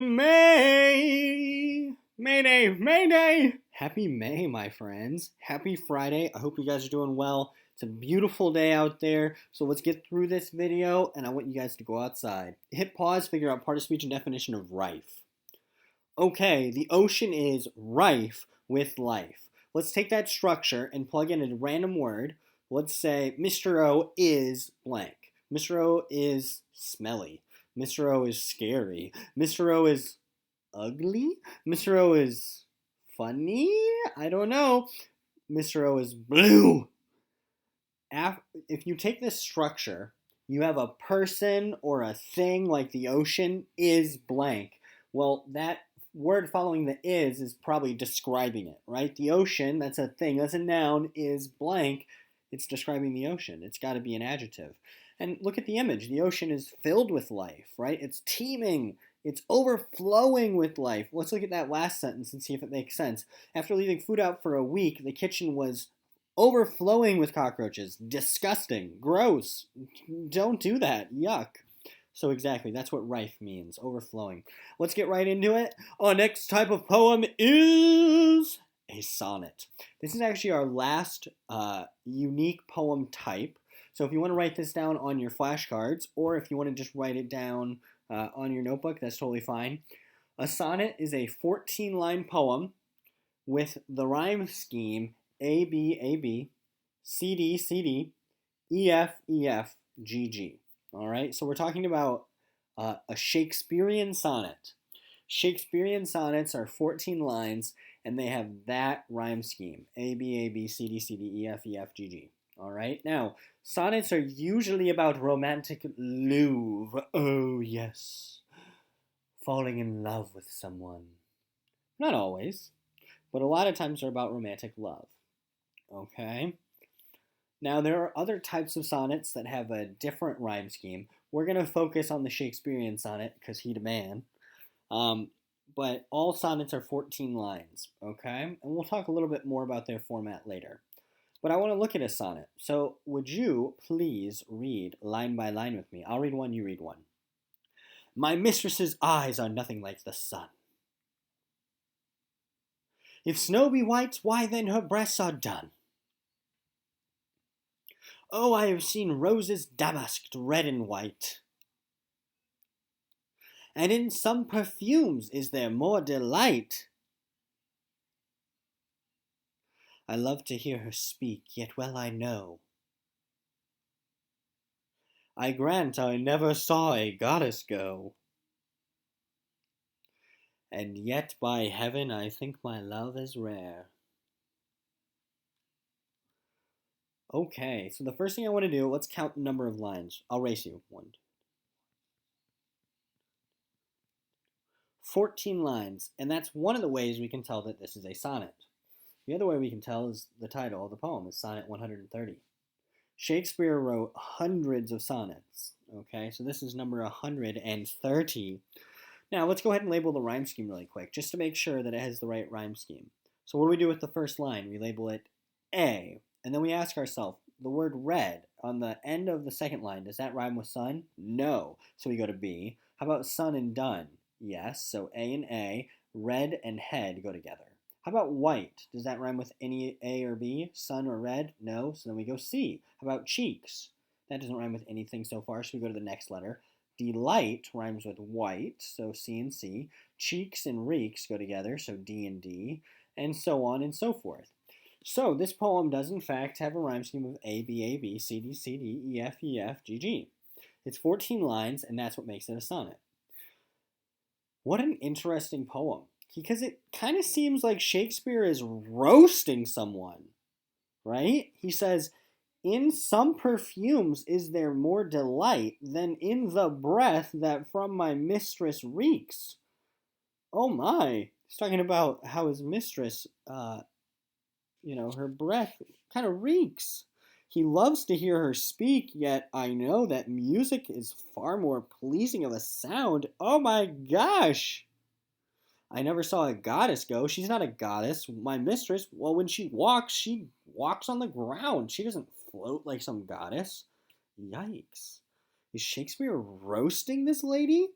May! Mayday! Mayday! Happy May, my friends. Happy Friday. I hope you guys are doing well. It's a beautiful day out there, so let's get through this video, and I want you guys to go outside. Hit pause, figure out part of speech and definition of rife. Okay, the ocean is rife with life. Let's take that structure and plug in a random word. Let's say Mr. O is blank. Mr. O is smelly. Mr. O is scary. Mr. O is ugly. Mr. O is funny. I don't know. Mr. O is blue. If you take this structure, you have a person or a thing like the ocean is blank. Well, that word following the is probably describing it, right? The ocean, that's a thing, that's a noun, is blank. It's describing the ocean. It's got to be an adjective. And look at the image. The ocean is filled with life, right? It's teeming. It's overflowing with life. Let's look at that last sentence and see if it makes sense. After leaving food out for a week, the kitchen was overflowing with cockroaches. Disgusting. Gross. Don't do that. Yuck. So exactly, that's what rife means, overflowing. Let's get right into it. Our next type of poem is a sonnet. This is actually our last unique poem type. So if you want to write this down on your flashcards, or if you want to just write it down on your notebook, that's totally fine. A sonnet is a 14-line poem with the rhyme scheme A, B, A, B, C, D, C, D, E, F, E, F, G, G. All right, so we're talking about a Shakespearean sonnet. Shakespearean sonnets are 14 lines, and they have that rhyme scheme. A, B, A, B, C, D, C, D, E, F, E, F, G, G. All right, now, sonnets are usually about romantic love. Oh, yes. Falling in love with someone. Not always, but a lot of times they're about romantic love. Okay? Now, there are other types of sonnets that have a different rhyme scheme. We're going to focus on the Shakespearean sonnet because he's a man. But all sonnets are 14 lines, okay? And we'll talk a little bit more about their format later. But I want to look at a sonnet. So would you please read line by line with me? I'll read one, you read one. My mistress's eyes are nothing like the sun. If snow be white, why then her breasts are dun. Oh, I have seen roses damasked red and white. And in some perfumes is there more delight. I love to hear her speak, yet well I know. I grant I never saw a goddess go. And yet by heaven I think my love is rare. Okay, so the first thing I want to do, let's count the number of lines. I'll race you. 14 lines, and that's one of the ways we can tell that this is a sonnet. The other way we can tell is the title of the poem is Sonnet 130. Shakespeare wrote hundreds of sonnets, okay? So this is number 130. Now, let's go ahead and label the rhyme scheme really quick, just to make sure that it has the right rhyme scheme. So what do we do with the first line? We label it A, and then we ask ourselves, the word red on the end of the second line, does that rhyme with sun? No. So we go to B. How about sun and dun? Yes, so A and A, red and head go together. How about white? Does that rhyme with any A or B? Sun or red? No, so then we go C. How about cheeks? That doesn't rhyme with anything so far, so we go to the next letter. Delight rhymes with white, so C and C. Cheeks and reeks go together, so D and D, and so on and so forth. So this poem does in fact have a rhyme scheme of A, B, A, B, C, D, C, D, E, F, E, F, G, G. It's 14 lines, and that's what makes it a sonnet. What an interesting poem, because it kind of seems like Shakespeare is roasting someone, right? He says, in some perfumes is there more delight than in the breath that from my mistress reeks. Oh my. He's talking about how his mistress, her breath kind of reeks. He loves to hear her speak, yet I know that music is far more pleasing of a sound. Oh my gosh! I never saw a goddess go. She's not a goddess. My mistress, well, when she walks on the ground. She doesn't float like some goddess. Yikes. Is Shakespeare roasting this lady?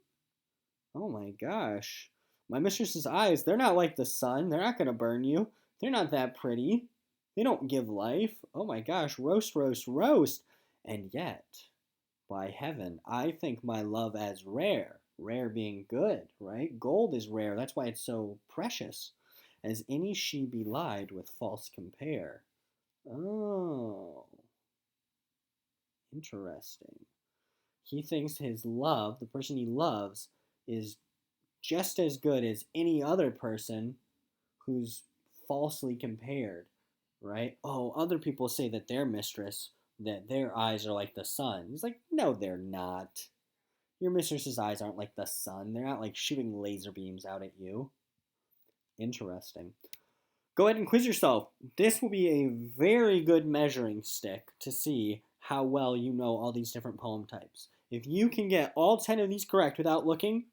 Oh my gosh. My mistress's eyes, they're not like the sun. They're not going to burn you. They're not that pretty. They don't give life. Oh my gosh. Roast, roast, roast. And yet, by heaven, I think my love as rare. Rare being good, right? Gold is rare. That's why it's so precious. As any she belied with false compare. Oh, interesting. He thinks his love, the person he loves, is just as good as any other person who's falsely compared, right? Oh, other people say that their mistress, that their eyes are like the sun. He's like, no, they're not. Your mistress's eyes aren't like the sun. They're not like shooting laser beams out at you. Interesting. Go ahead and quiz yourself. This will be a very good measuring stick to see how well you know all these different poem types. If you can get all 10 of these correct without looking,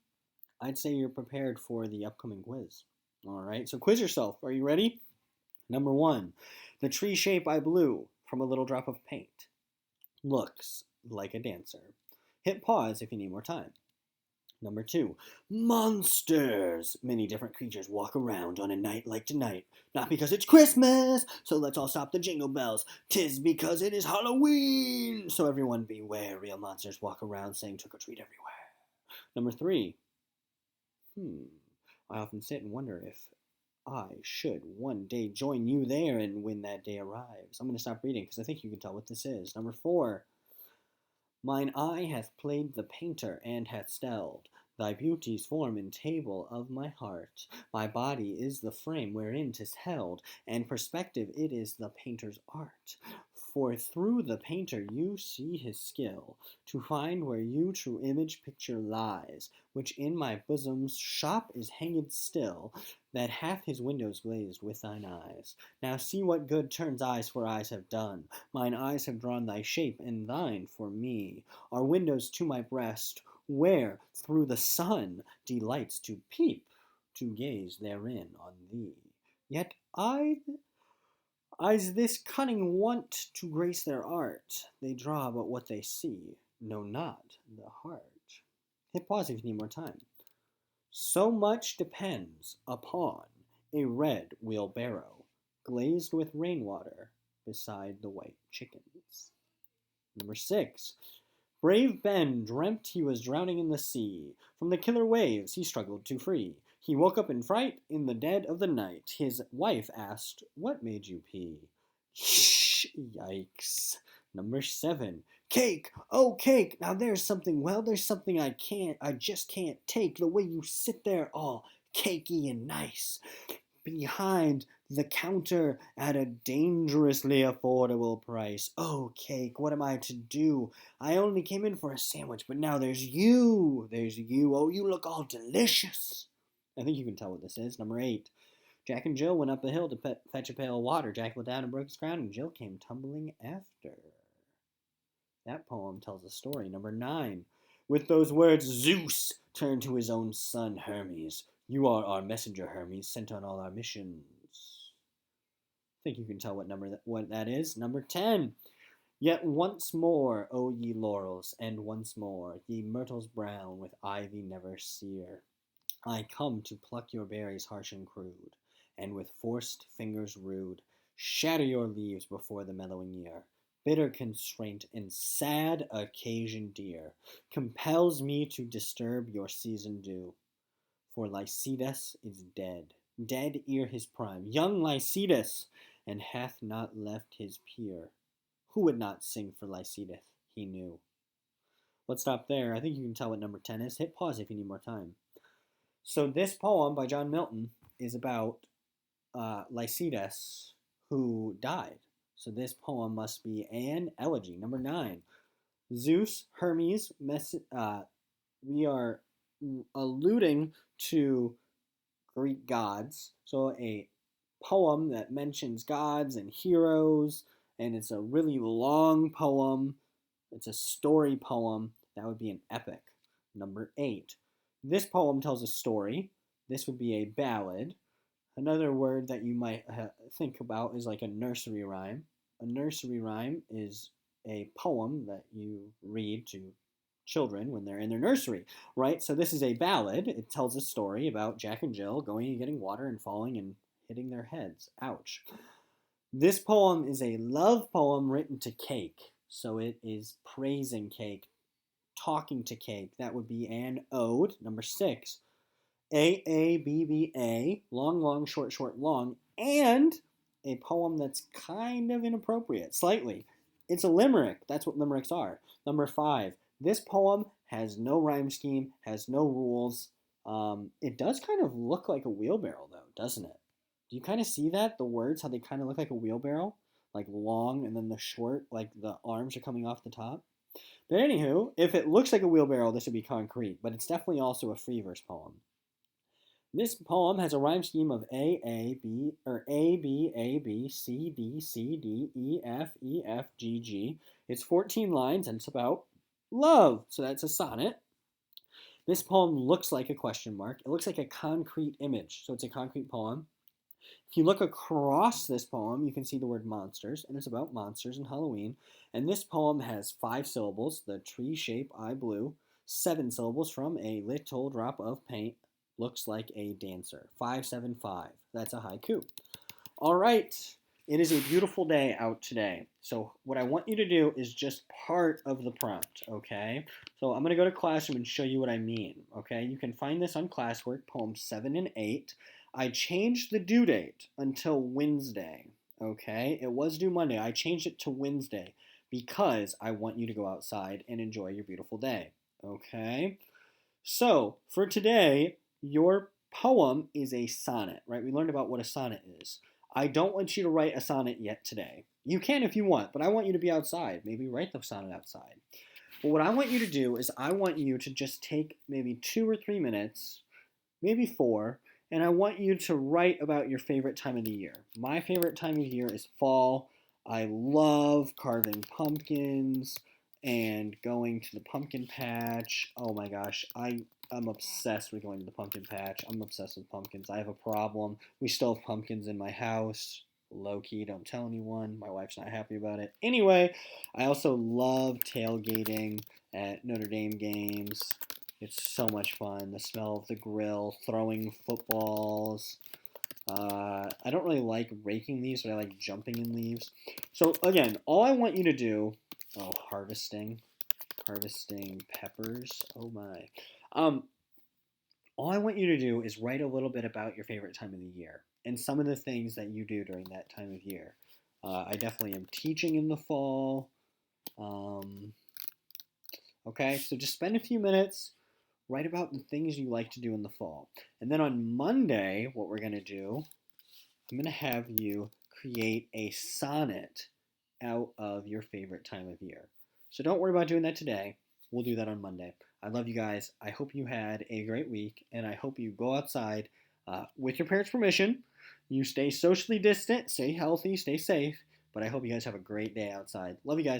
I'd say you're prepared for the upcoming quiz. All right, so quiz yourself. Are you ready? Number one, the tree shape I blew from a little drop of paint looks like a dancer. Hit pause if you need more time. Number two, monsters. Many different creatures walk around on a night like tonight. Not because it's Christmas, so let's all stop the jingle bells. 'Tis because it is Halloween. So everyone beware, real monsters walk around saying trick or treat everywhere. Number three, I often sit and wonder if I should one day join you there and when that day arrives. I'm going to stop reading because I think you can tell what this is. Number four, mine eye hath played the painter and hath stelled thy beauties form and table of my heart. My body is the frame wherein 'tis held, and perspective it is the painter's art. For through the painter you see his skill, to find where you true image picture lies, which in my bosom's shop is hanged still, that hath his windows glazed with thine eyes. Now see what good turns eyes for eyes have done. Mine eyes have drawn thy shape, and thine for me are windows to my breast, where through the sun delights to peep, to gaze therein on thee. Yet eyes this cunning want to grace their art. They draw but what they see, know not the heart. Hit pause if you need more time. So much depends upon a red wheelbarrow, glazed with rainwater beside the white chickens. Number six, brave Ben dreamt he was drowning in the sea. From the killer waves he struggled to free. He woke up in fright in the dead of the night. His wife asked, what made you pee? Yikes. Number seven, cake, oh cake. Now there's something I just can't take. The way you sit there all cakey and nice behind the counter at a dangerously affordable price. Oh, cake, what am I to do? I only came in for a sandwich, but now there's you. There's you. Oh, you look all delicious. I think you can tell what this is. Number eight. Jack and Jill went up the hill to fetch a pail of water. Jack went down and broke his crown, and Jill came tumbling after. That poem tells a story. Number nine. With those words, Zeus turned to his own son, Hermes. You are our messenger, Hermes, sent on all our missions. I think you can tell what that is. Number 10. Yet once more, O ye laurels, and once more, ye myrtles brown with ivy never sere, I come to pluck your berries harsh and crude, and with forced fingers rude, shatter your leaves before the mellowing year. Bitter constraint and sad occasion dear compels me to disturb your season due. For Lycidas is dead, dead ere his prime, young Lycidas, and hath not left his peer. Who would not sing for Lycidas? He knew. Let's stop there. I think you can tell what number 10 is. Hit pause if you need more time. So this poem by John Milton is about Lycidas who died. So this poem must be an elegy. Number 9. Zeus, Hermes, we are alluding to Greek gods. So a poem that mentions gods and heroes, and it's a really long poem. It's a story poem. That would be an epic. Number 8. This poem tells a story. This would be a ballad. Another word that you might think about is like a nursery rhyme. A nursery rhyme is a poem that you read to children when they're in their nursery, right? So this is a ballad. It tells a story about Jack and Jill going and getting water and falling and hitting their heads. Ouch. This poem is a love poem written to cake. So it is praising cake, talking to cake. That would be an ode. Number 6. A, long, long, short, short, long, and a poem that's kind of inappropriate, slightly. It's a limerick. That's what limericks are. Number 5. This poem has no rhyme scheme, has no rules. It does kind of look like a wheelbarrow, though, doesn't it? Do you kind of see that? The words, how they kind of look like a wheelbarrow? Like long, and then the short, like the arms are coming off the top. But anywho, if it looks like a wheelbarrow, this would be concrete, but it's definitely also a free verse poem. This poem has a rhyme scheme of A, B, C, D, E, F, G, G. It's 14 lines and it's about love. So that's a sonnet. This poem looks like a question mark. It looks like a concrete image. So it's a concrete poem. If you look across this poem, you can see the word monsters, and it's about monsters and Halloween. And this poem has 5 syllables, the tree shape eye blue, 7 syllables from a little drop of paint, looks like a dancer. 575. That's a haiku. All right. It is a beautiful day out today. So what I want you to do is just part of the prompt, okay? So I'm going to go to Classroom and show you what I mean, okay? You can find this on Classwork, poems 7 and 8. I changed the due date until Wednesday, okay? It was due Monday. I changed it to Wednesday because I want you to go outside and enjoy your beautiful day, okay? So for today, your poem is a sonnet, right? We learned about what a sonnet is. I don't want you to write a sonnet yet today. You can if you want, but I want you to be outside. Maybe write the sonnet outside. But what I want you to do is I want you to just take maybe 2 or 3 minutes, maybe 4, and I want you to write about your favorite time of the year. My favorite time of year is fall. I love carving pumpkins and going to the pumpkin patch. Oh my gosh, I'm obsessed with going to the pumpkin patch. I'm obsessed with pumpkins. I have a problem. We still have pumpkins in my house. Low key, don't tell anyone. My wife's not happy about it. Anyway, I also love tailgating at Notre Dame games. It's so much fun. The smell of the grill, throwing footballs. I don't really like raking leaves, but I like jumping in leaves. So again, all I want you to do, harvesting peppers. Oh my. All I want you to do is write a little bit about your favorite time of the year and some of the things that you do during that time of year. I definitely am teaching in the fall. Okay, so just spend a few minutes, write about the things you like to do in the fall. And then on Monday, what we're going to do, I'm going to have you create a sonnet out of your favorite time of year. So don't worry about doing that today. We'll do that on Monday. I love you guys. I hope you had a great week, and I hope you go outside with your parents' permission. You stay socially distant, stay healthy, stay safe, but I hope you guys have a great day outside. Love you guys.